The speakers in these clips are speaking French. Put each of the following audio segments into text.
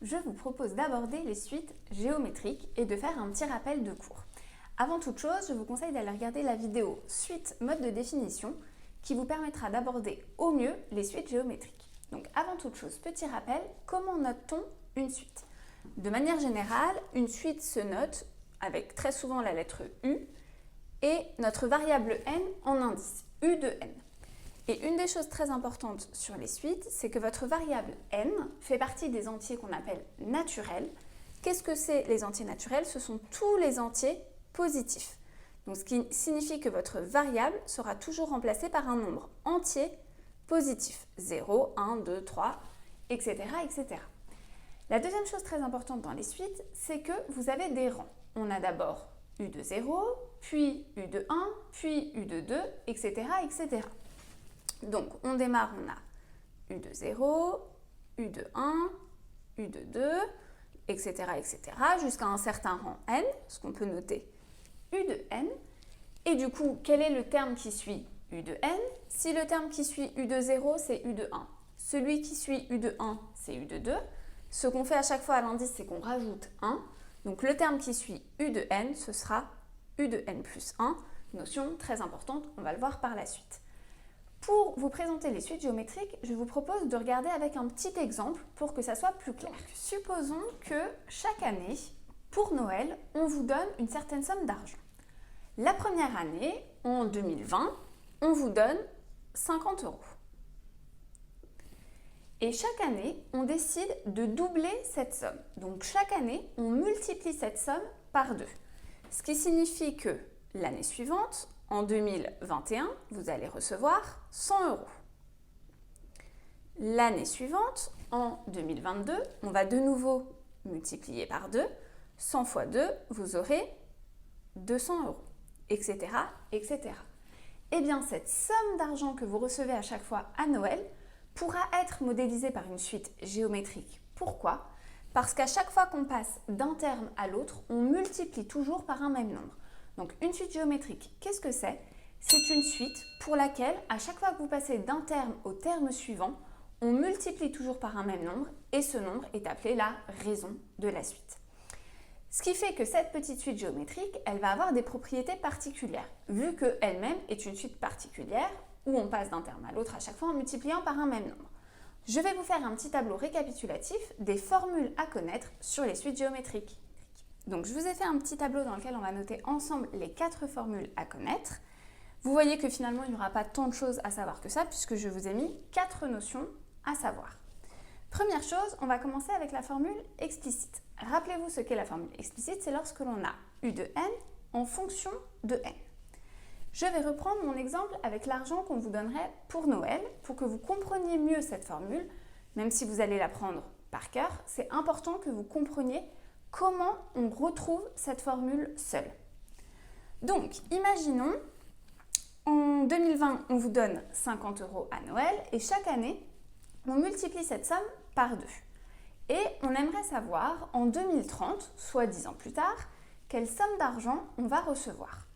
je vous propose d'aborder les suites géométriques et de faire un petit rappel de cours. Avant toute chose, je vous conseille d'aller regarder la vidéo suite mode de définition qui vous permettra d'aborder au mieux les suites géométriques. Donc avant toute chose, petit rappel, comment note-t-on une suite? De manière générale, une suite se note avec très souvent la lettre U et notre variable n en indice, U de n. Et une des choses très importantes sur les suites, c'est que votre variable n fait partie des entiers qu'on appelle naturels. Qu'est-ce que c'est les entiers naturels? Ce sont tous les entiers positifs. Donc, ce qui signifie que votre variable sera toujours remplacée par un nombre entier positif. 0, 1, 2, 3, etc., etc. La deuxième chose très importante dans les suites, c'est que vous avez des rangs. On a d'abord U de 0, puis U de 1, puis U de 2, etc., etc. Donc, on démarre, on a U de 0, U de 1, U de 2, etc., etc., jusqu'à un certain rang n, ce qu'on peut noter U de n. Et du coup, quel est le terme qui suit U de n? Si le terme qui suit U de 0, c'est U de 1. Celui qui suit U de 1, c'est U de 2. Ce qu'on fait à chaque fois à l'indice, c'est qu'on rajoute 1. Donc, le terme qui suit U de n, ce sera U de n plus 1. Notion très importante, on va le voir par la suite. Pour vous présenter les suites géométriques, je vous propose de regarder avec un petit exemple pour que ça soit plus clair. Donc, supposons que chaque année, pour Noël, on vous donne une certaine somme d'argent. La première année, en 2020, on vous donne 50 €. Et chaque année, on décide de doubler cette somme. Donc chaque année, on multiplie cette somme par 2. Ce qui signifie que l'année suivante, en 2021, vous allez recevoir 100 €. L'année suivante, en 2022, on va de nouveau multiplier par 2. 100 fois 2, vous aurez 200 €, etc., etc. Eh bien, cette somme d'argent que vous recevez à chaque fois à Noël pourra être modélisée par une suite géométrique. Pourquoi? Parce qu'à chaque fois qu'on passe d'un terme à l'autre, on multiplie toujours par un même nombre. Donc, une suite géométrique, qu'est-ce que c'est? C'est une suite pour laquelle, à chaque fois que vous passez d'un terme au terme suivant, on multiplie toujours par un même nombre et ce nombre est appelé la raison de la suite. Ce qui fait que cette petite suite géométrique, elle va avoir des propriétés particulières, vu qu'elle-même est une suite particulière où on passe d'un terme à l'autre à chaque fois en multipliant par un même nombre. Je vais vous faire un petit tableau récapitulatif des formules à connaître sur les suites géométriques. Donc, je vous ai fait un petit tableau dans lequel on va noter ensemble les 4 formules à connaître. Vous voyez que finalement, il n'y aura pas tant de choses à savoir que ça, puisque je vous ai mis 4 notions à savoir. Première chose, on va commencer avec la formule explicite. Rappelez-vous ce qu'est la formule explicite, c'est lorsque l'on a U de n en fonction de n. Je vais reprendre mon exemple avec l'argent qu'on vous donnerait pour Noël, pour que vous compreniez mieux cette formule, même si vous allez l'apprendre par cœur, c'est important que vous compreniez comment on retrouve cette formule seule. Donc, imaginons, en 2020, on vous donne 50 € à Noël et chaque année, on multiplie cette somme par 2. Et on aimerait savoir, en 2030, soit 10 ans plus tard, quelle somme d'argent on va recevoir.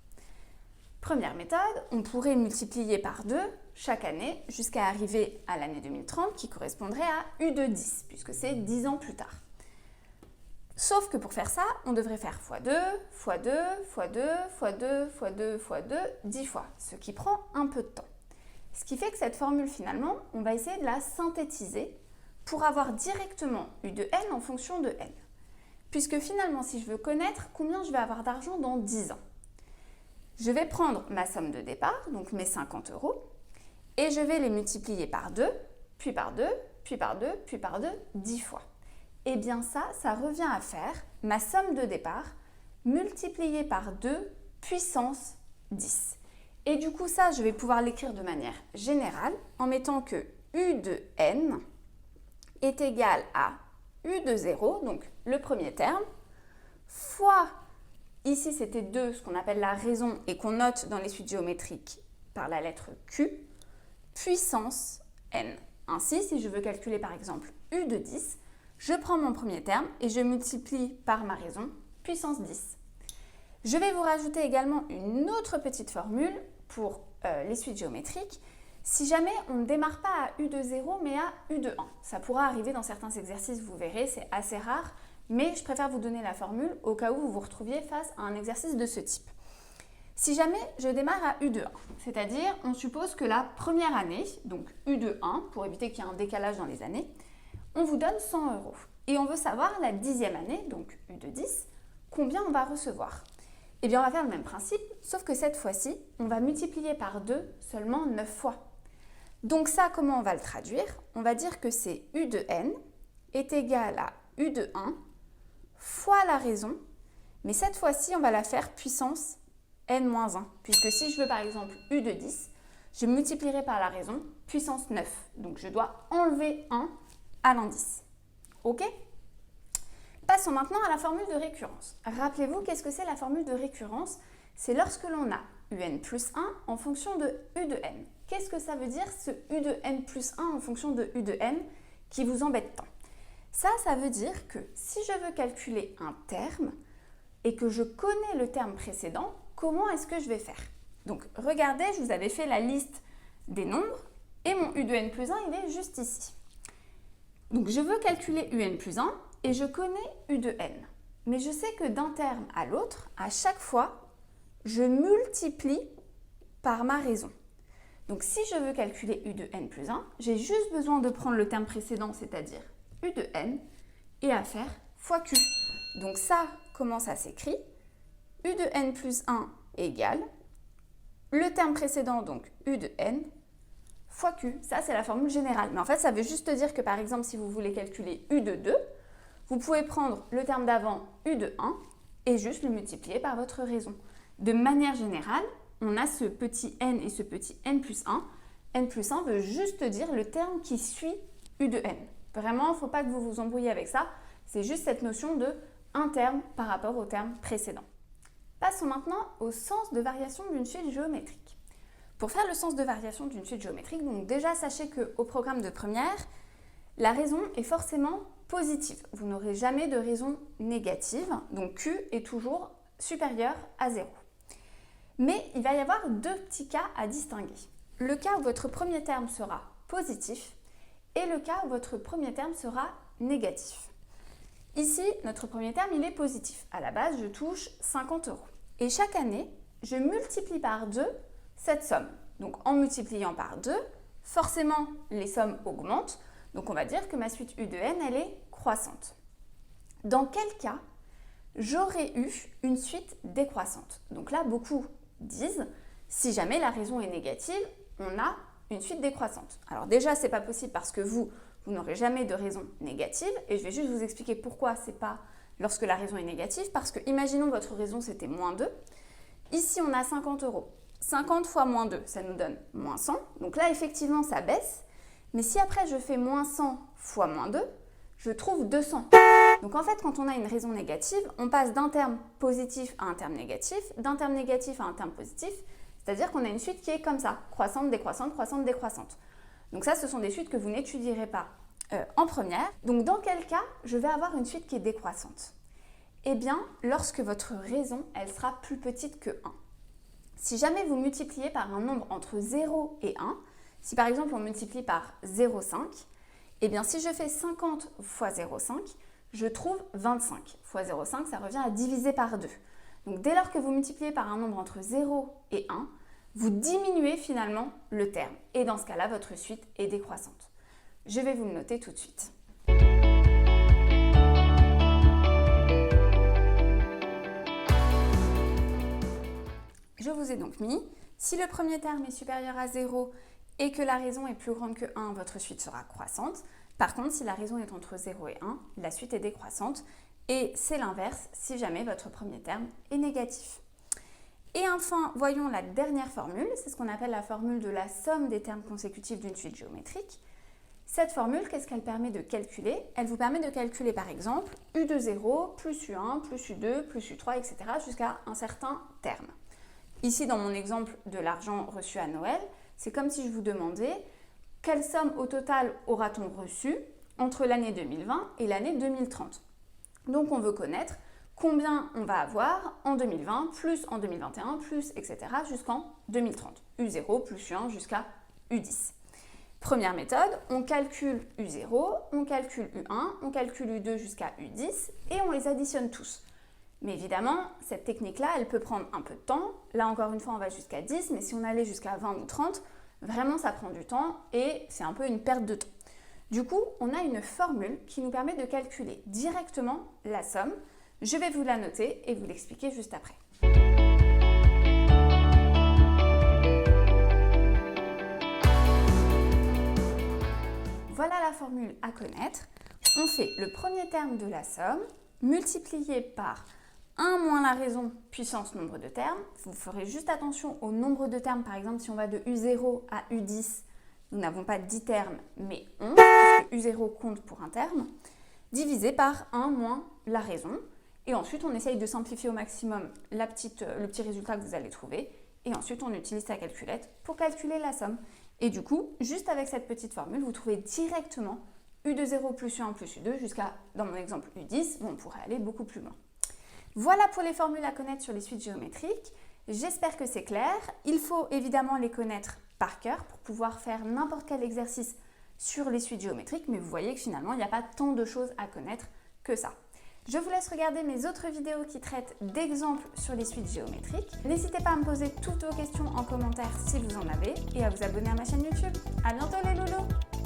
Première méthode, on pourrait multiplier par 2 chaque année jusqu'à arriver à l'année 2030 qui correspondrait à U de 10, puisque c'est 10 ans plus tard. Sauf que pour faire ça, on devrait faire x2, x2, x2, x2, x2, x2, 10 fois, ce qui prend un peu de temps. Ce qui fait que cette formule, finalement, on va essayer de la synthétiser pour avoir directement U de n en fonction de n. Puisque finalement, si je veux connaître combien je vais avoir d'argent dans 10 ans, je vais prendre ma somme de départ, donc mes 50 €, et je vais les multiplier par 2, puis par 2, puis par 2, puis par 2, 10 fois. Eh bien ça revient à faire ma somme de départ multipliée par 2 puissance 10. Et du coup, ça, je vais pouvoir l'écrire de manière générale en mettant que U de n est égal à U de 0, donc le premier terme, fois, ici c'était 2, ce qu'on appelle la raison et qu'on note dans les suites géométriques par la lettre Q, puissance n. Ainsi, si je veux calculer par exemple U de 10, je prends mon premier terme et je multiplie par ma raison, puissance 10. Je vais vous rajouter également une autre petite formule pour les suites géométriques Si jamais on ne démarre pas à U de 0 mais à U de 1, ça pourra arriver dans certains exercices, vous verrez, c'est assez rare, mais je préfère vous donner la formule au cas où vous vous retrouviez face à un exercice de ce type. Si jamais je démarre à U de 1, c'est-à-dire on suppose que la première année, donc U de 1, pour éviter qu'il y ait un décalage dans les années, on vous donne 100 €. Et on veut savoir la 10e année, donc U de 10, combien on va recevoir. Eh bien on va faire le même principe, sauf que cette fois-ci, on va multiplier par 2 seulement 9 fois. Donc ça, comment on va le traduire? On va dire que c'est U de n est égal à U de 1 fois la raison, mais cette fois-ci, on va la faire puissance n-1, puisque si je veux par exemple U de 10, je multiplierai par la raison puissance 9. Donc je dois enlever 1 à l'indice. Ok? Passons maintenant à la formule de récurrence. Rappelez-vous, qu'est-ce que c'est la formule de récurrence? C'est lorsque l'on a un plus 1 en fonction de U de n. Qu'est-ce que ça veut dire ce U de n plus 1 en fonction de U de n qui vous embête tant? Ça veut dire que si je veux calculer un terme et que je connais le terme précédent, comment est-ce que je vais faire? Donc regardez, je vous avais fait la liste des nombres et mon U de n plus 1, il est juste ici. Donc je veux calculer UN plus 1 et je connais U de n. Mais je sais que d'un terme à l'autre, à chaque fois, je multiplie par ma raison. Donc si je veux calculer U de n plus 1, j'ai juste besoin de prendre le terme précédent, c'est-à-dire U de n, et à faire fois Q. Donc ça, comment ça s'écrit? U de n plus 1 égale le terme précédent, donc U de n, fois Q. Ça, c'est la formule générale. Mais en fait, ça veut juste dire que, par exemple, si vous voulez calculer U de 2, vous pouvez prendre le terme d'avant U de 1 et juste le multiplier par votre raison. De manière générale, on a ce petit n et ce petit n plus 1. N plus 1 veut juste dire le terme qui suit U de n. Vraiment, il ne faut pas que vous vous embrouillez avec ça. C'est juste cette notion de un terme par rapport au terme précédent. Passons maintenant au sens de variation d'une suite géométrique. Pour faire le sens de variation d'une suite géométrique, donc déjà sachez qu'au programme de première, la raison est forcément positive. Vous n'aurez jamais de raison négative, donc Q est toujours supérieur à 0. Mais il va y avoir deux petits cas à distinguer. Le cas où votre premier terme sera positif et le cas où votre premier terme sera négatif. Ici, notre premier terme, il est positif. À la base, je touche 50 €. Et chaque année, je multiplie par 2 cette somme. Donc en multipliant par 2, forcément, les sommes augmentent. Donc on va dire que ma suite U de n, elle est croissante. Dans quel cas j'aurais eu une suite décroissante? Donc là, beaucoup disent, si jamais la raison est négative, on a une suite décroissante. Alors déjà, ce n'est pas possible parce que vous n'aurez jamais de raison négative. Et je vais juste vous expliquer pourquoi ce n'est pas lorsque la raison est négative. Parce que imaginons votre raison, c'était moins 2. Ici, on a 50 €. 50 fois moins 2, ça nous donne moins 100. Donc là, effectivement, ça baisse. Mais si après, je fais moins 100 fois moins 2, je trouve 200. Donc en fait, quand on a une raison négative, on passe d'un terme positif à un terme négatif, d'un terme négatif à un terme positif. C'est-à-dire qu'on a une suite qui est comme ça, croissante, décroissante, croissante, décroissante. Donc ça, ce sont des suites que vous n'étudierez pas en première. Donc dans quel cas je vais avoir une suite qui est décroissante? Eh bien, lorsque votre raison, elle sera plus petite que 1. Si jamais vous multipliez par un nombre entre 0 et 1, si par exemple on multiplie par 0,5, eh bien si je fais 50 fois 0,5, je trouve 25. Fois 0,5, ça revient à diviser par 2. Donc dès lors que vous multipliez par un nombre entre 0 et 1, vous diminuez finalement le terme. Et dans ce cas-là, votre suite est décroissante. Je vais vous le noter tout de suite. Je vous ai donc mis, si le premier terme est supérieur à 0 et que la raison est plus grande que 1, votre suite sera croissante. Par contre, si la raison est entre 0 et 1, la suite est décroissante. Et c'est l'inverse si jamais votre premier terme est négatif. Et enfin, voyons la dernière formule, c'est ce qu'on appelle la formule de la somme des termes consécutifs d'une suite géométrique. Cette formule, qu'est-ce qu'elle permet de calculer? Elle vous permet de calculer par exemple U de 0 plus U1 plus U2 plus U3, etc. jusqu'à un certain terme. Ici, dans mon exemple de l'argent reçu à Noël, c'est comme si je vous demandais quelle somme au total aura-t-on reçu entre l'année 2020 et l'année 2030. Donc on veut connaître combien on va avoir en 2020, plus en 2021, plus etc. jusqu'en 2030. U0 plus U1 jusqu'à U10. Première méthode, on calcule U0, on calcule U1, on calcule U2 jusqu'à U10 et on les additionne tous. Mais évidemment, cette technique-là, elle peut prendre un peu de temps. Là, encore une fois, on va jusqu'à 10, mais si on allait jusqu'à 20 ou 30, vraiment, ça prend du temps et c'est un peu une perte de temps. Du coup, on a une formule qui nous permet de calculer directement la somme. Je vais vous la noter et vous l'expliquer juste après. Voilà la formule à connaître. On fait le premier terme de la somme multiplié par 1 moins la raison puissance nombre de termes. Vous ferez juste attention au nombre de termes. Par exemple, si on va de U0 à U10, nous n'avons pas 10 termes, mais 11, parce que U0 compte pour un terme, divisé par 1 moins la raison. Et ensuite, on essaye de simplifier au maximum le petit résultat que vous allez trouver. Et ensuite, on utilise sa calculette pour calculer la somme. Et du coup, juste avec cette petite formule, vous trouvez directement U de 0 plus U1 plus U2 jusqu'à, dans mon exemple, U10, où on pourrait aller beaucoup plus loin. Voilà pour les formules à connaître sur les suites géométriques. J'espère que c'est clair. Il faut évidemment les connaître par cœur pour pouvoir faire n'importe quel exercice sur les suites géométriques, mais vous voyez que finalement, il n'y a pas tant de choses à connaître que ça. Je vous laisse regarder mes autres vidéos qui traitent d'exemples sur les suites géométriques. N'hésitez pas à me poser toutes vos questions en commentaire si vous en avez et à vous abonner à ma chaîne YouTube. À bientôt les loulous!